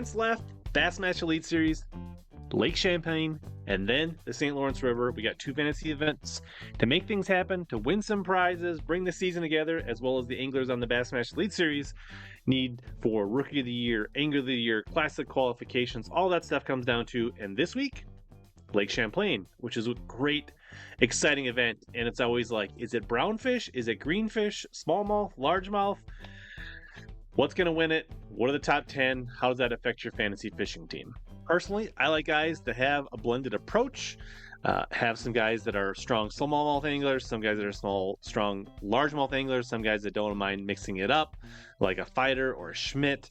events left: Bassmaster Elite Series, Lake Champlain, and then the St. Lawrence River. We got 2 fantasy events to make things happen, to win some prizes, bring the season together, as well as the anglers on the Bassmaster Elite Series need for Rookie of the Year, Angler of the Year, Classic qualifications. All that stuff comes down to, and this week, Lake Champlain, which is a great, exciting event. And it's always like, is it brownfish? Is it greenfish? Smallmouth? Largemouth? What's going to win it? What are the top 10? How does that affect your fantasy fishing team? Personally, I like guys to have a blended approach. Have some guys that are strong smallmouth anglers, some guys that are strong largemouth anglers, some guys that don't mind mixing it up, like a fighter or a Schmidt.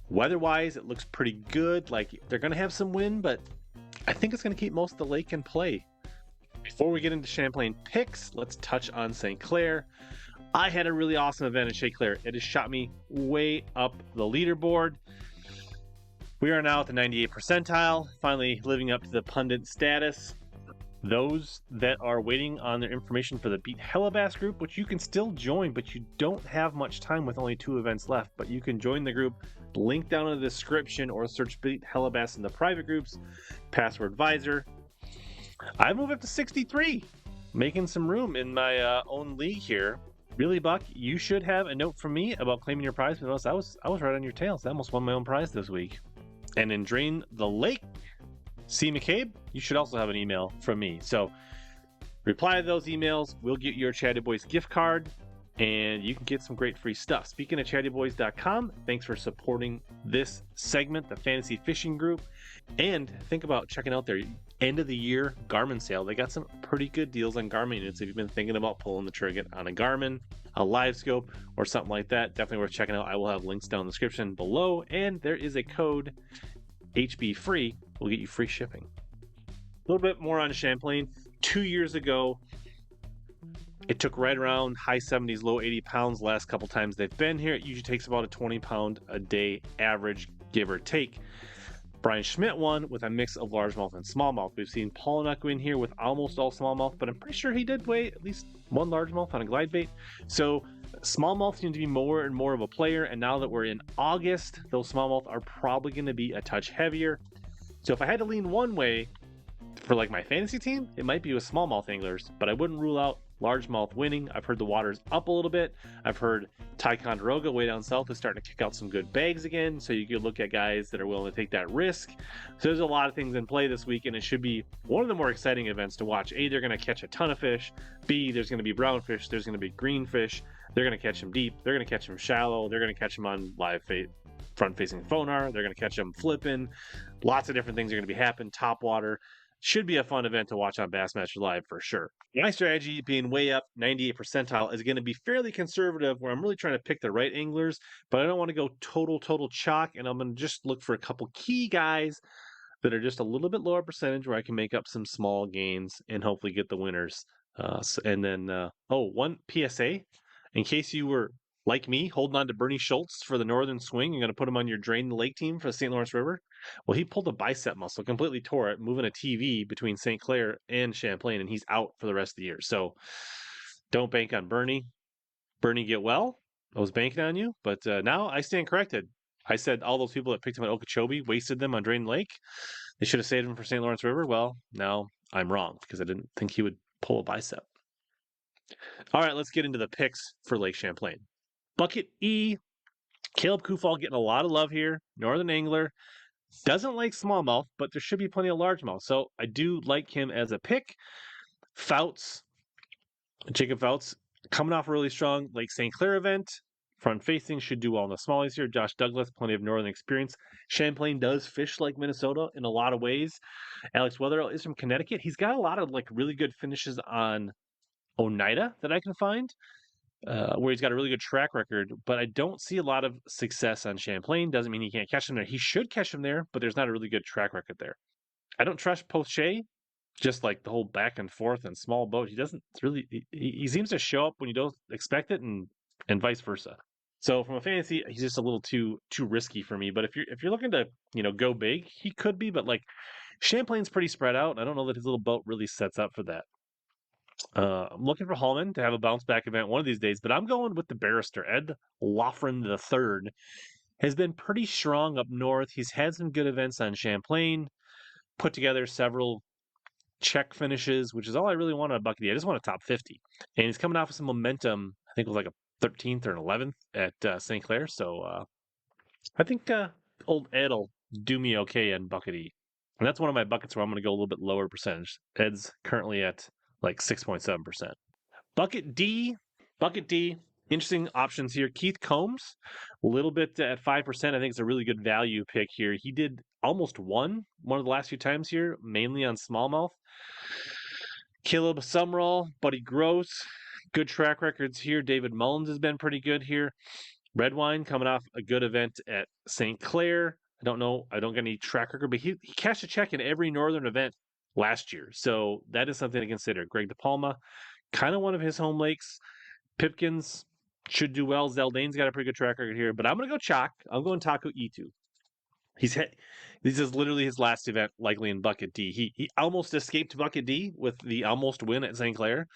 Weather-wise, it looks pretty good. Like, they're going to have some wind, but I think it's going to keep most of the lake in play. Before we get into Champlain picks, let's touch on St. Clair. I had a really awesome event at St. Clair. It has shot me way up the leaderboard. We are now at the 98th percentile, finally living up to the pundit status. Those that are waiting on their information for the Beat HellaBass group, which you can still join, but you don't have much time with only 2 events left, but you can join the group. Link down in the description or search Beat HellaBass in the private groups. Password VISOR. I moved up to 63, making some room in my own league here. Really, Buck, you should have a note from me about claiming your prize, but I was right on your tail. So I almost won my own prize this week. And in Drain the Lake, C. McCabe, you should also have an email from me. So reply to those emails. We'll get your Chatty Boys gift card, and you can get some great free stuff. Speaking of chattyboys.com, thanks for supporting this segment, the Fantasy Fishing Group. And think about checking out their end of the year Garmin sale. They got some pretty good deals on Garmin units. If you've been thinking about pulling the trigger on a Garmin, a live scope, or something like that, definitely worth checking out. I will have links down in the description below, and there is a code HBFREE will get you free shipping. A little bit more on Champlain. 2 years ago, it took right around high 70s, low 80 pounds last couple times they've been here. It usually takes about a 20 pound a day average, give or take. Brian Schmidt won with a mix of largemouth and smallmouth. We've seen Paul Nuck in here with almost all smallmouth, but I'm pretty sure he did weigh at least 1 largemouth on a glide bait. So smallmouth seem to be more and more of a player, and now that we're in August, those smallmouth are probably going to be a touch heavier. So if I had to lean one way for like my fantasy team, it might be with smallmouth anglers, but I wouldn't rule out largemouth winning. I've heard the water's up a little bit. I've heard Ticonderoga way down south is starting to kick out some good bags again, so you could look at guys that are willing to take that risk. So there's a lot of things in play this week, and it should be one of the more exciting events to watch. A, they're going to catch a ton of fish. B, there's going to be brownfish. There's going to be greenfish. They're going to catch them deep. They're going to catch them shallow. They're going to catch them on live front-facing sonar. They're going to catch them flipping. Lots of different things are going to be happening. Top water. Should be a fun event to watch on Bassmaster Live for sure. My strategy, being way up 98th percentile, is going to be fairly conservative, where I'm really trying to pick the right anglers, but I don't want to go total chalk, and I'm going to just look for a couple key guys that are just a little bit lower percentage where I can make up some small gains and hopefully get the winners. One PSA, in case you were like me, holding on to Bernie Schultz for the Northern Swing, you're going to put him on your Drain the Lake team for the St. Lawrence River. Well, he pulled a bicep muscle, completely tore it, moving a TV between St. Clair and Champlain, and he's out for the rest of the year. So don't bank on Bernie. Bernie, get well. I was banking on you, but now I stand corrected. I said all those people that picked him at Okeechobee wasted them on Drain Lake. They should have saved him for St. Lawrence River. Well, now I'm wrong because I didn't think he would pull a bicep. All right, let's get into the picks for Lake Champlain. Bucket E, Caleb Kufal getting a lot of love here. Northern angler. Doesn't like smallmouth, but there should be plenty of largemouth. So I do like him as a pick. Fouts, Jacob Fouts, coming off a really strong Lake St. Clair event. Front facing, should do well in the smallies here. Josh Douglas, plenty of northern experience. Champlain does fish like Minnesota in a lot of ways. Alex Weatherall is from Connecticut. He's got a lot of like really good finishes on Oneida that I can find. Where he's got a really good track record, but I don't see a lot of success on Champlain. Doesn't mean he can't catch him there. He should catch him there, but there's not a really good track record there. I don't trust Poche, just like the whole back and forth and small boat. He doesn't really, he seems to show up when you don't expect it, and vice versa. So from a fantasy, he's just a little too risky for me. But if you're looking to, go big, he could be, but like Champlain's pretty spread out, and I don't know that his little boat really sets up for that. I'm looking for Hallman to have a bounce back event one of these days, but I'm going with the barrister, Ed Loughran III. has been pretty strong up north. He's had some good events on Champlain, put together several check finishes, which is all I really want on a bucket D. I just want a top 50. And he's coming off of some momentum. I think it was like a 13th or an 11th at St. Clair. So I think old Ed will do me okay in bucket E. And that's one of my buckets where I'm going to go a little bit lower percentage. Ed's currently at like 6.7%. Bucket D, interesting options here. Keith Combs, a little bit at 5%. I think it's a really good value pick here. He did almost one of the last few times here, mainly on smallmouth. Caleb Sumrall, Buddy Gross, good track records here. David Mullins has been pretty good here. Redwine coming off a good event at St. Clair. I don't get any track record, but he cashed a check in every northern event last year. So that is something to consider. Greg DePalma, kind of one of his home lakes. Pipkins should do well. Zeldane's got a pretty good track record here, but I'm going to go chalk. I'm going Taco E2. This is literally his last event, likely in Bucket D. He almost escaped Bucket D with the almost win at St. Clair.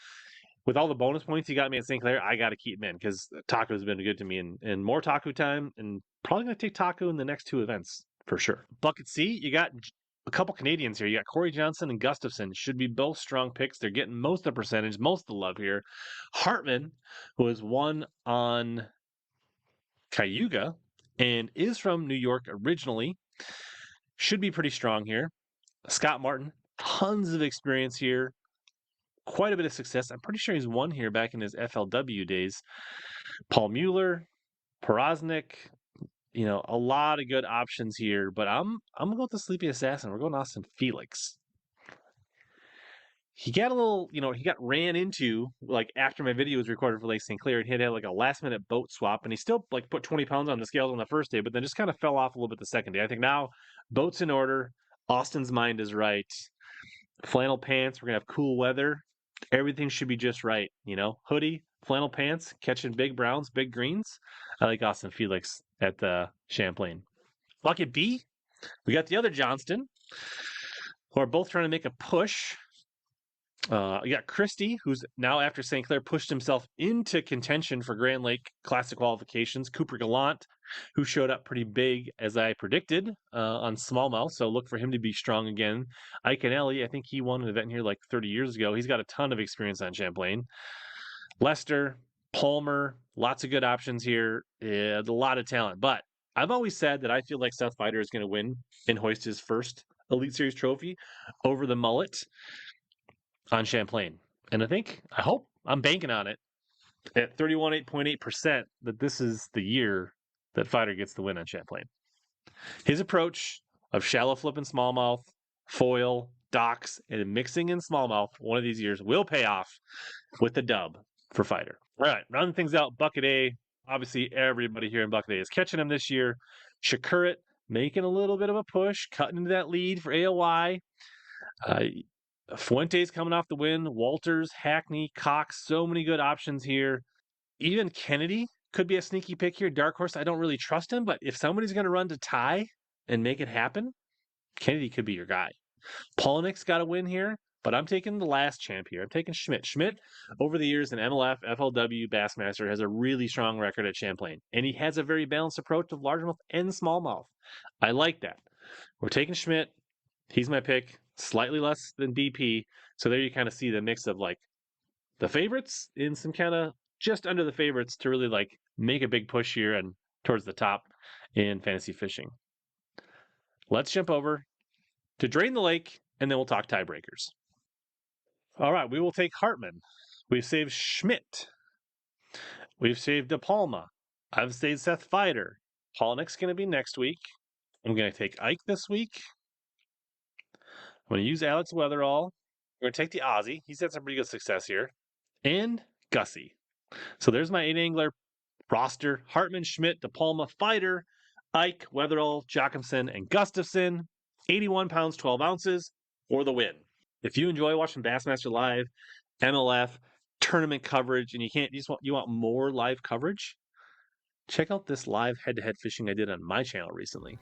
With all the bonus points he got me at St. Clair, I got to keep him in because Taco's been good to me. And more Taco time, and probably going to take Taco in the next two events for sure. Bucket C, you got a couple Canadians here. You got Corey Johnson and Gustafson. Should be both strong picks. They're getting most of the percentage, most of the love here. Hartman, who has won on Cayuga and is from New York originally, should be pretty strong here. Scott Martin, tons of experience here. Quite a bit of success. I'm pretty sure he's won here back in his FLW days. Paul Mueller, Porosnik, a lot of good options here, but I'm gonna go with the Sleepy Assassin. We're going Austin Felix. He got a little, he got ran into like after my video was recorded for Lake St. Clair, and he had like a last minute boat swap, and he still like put 20 pounds on the scales on the first day, but then just kind of fell off a little bit the second day. I think now boat's in order. Austin's mind is right. Flannel pants. We're gonna have cool weather. Everything should be just right, hoodie, flannel pants, catching big browns, big greens. I like Austin Felix at the Champlain. Bucket B, we got the other Johnston, who are both trying to make a push. You got Christie, who's now after St. Clair pushed himself into contention for Grand Lake Classic qualifications. Cooper Gallant, who showed up pretty big as I predicted on smallmouth, so look for him to be strong again. Ike and Ellie, I think he won an event here like 30 years ago. He's got a ton of experience on Champlain. Lester, Palmer, lots of good options here. A lot of talent, but I've always said that I feel like Seth Feider is going to win and hoist his first Elite Series trophy over the mullet on Champlain. And I hope I'm banking on it at 31.8% that this is the year that Feider gets the win on Champlain. His approach of shallow flipping smallmouth, foil, docks, and mixing in smallmouth one of these years will pay off with the dub for Feider. All right, rounding things out, Bucket A. Obviously, everybody here in Bucket A is catching him this year. Shakurit making a little bit of a push, cutting into that lead for AOY. Fuentes coming off the win. Walters, Hackney, Cox, so many good options here. Even Kennedy could be a sneaky pick here. Dark Horse, I don't really trust him, but if somebody's going to run to tie and make it happen, Kennedy could be your guy. Polnick's got a win here, but I'm taking the last champ here. I'm taking Schmidt. Schmidt, over the years in MLF, FLW, Bassmaster, has a really strong record at Champlain, and he has a very balanced approach of largemouth and smallmouth. I like that. We're taking Schmidt. He's my pick, slightly less than DP. So there you kind of see the mix of like the favorites in some kind of just under the favorites to really like make a big push here and towards the top in fantasy fishing. Let's jump over to Drain the Lake, and then we'll talk tiebreakers. All right, we will take Hartman. We've saved Schmidt. We've saved De Palma. I've saved Seth Feider. Polnick's going to be next week. I'm going to take Ike this week. I'm going to use Alex Weatherall. We're going to take the Aussie. He's had some pretty good success here. And Gussie. So there's my 8-angler roster. Hartman, Schmidt, De Palma, Feider, Ike, Weatherall, Jacobson, and Gustafson. 81 pounds, 12 ounces for the win. If you enjoy watching Bassmaster Live, MLF, tournament coverage, and you want more live coverage, check out this live head-to-head fishing I did on my channel recently.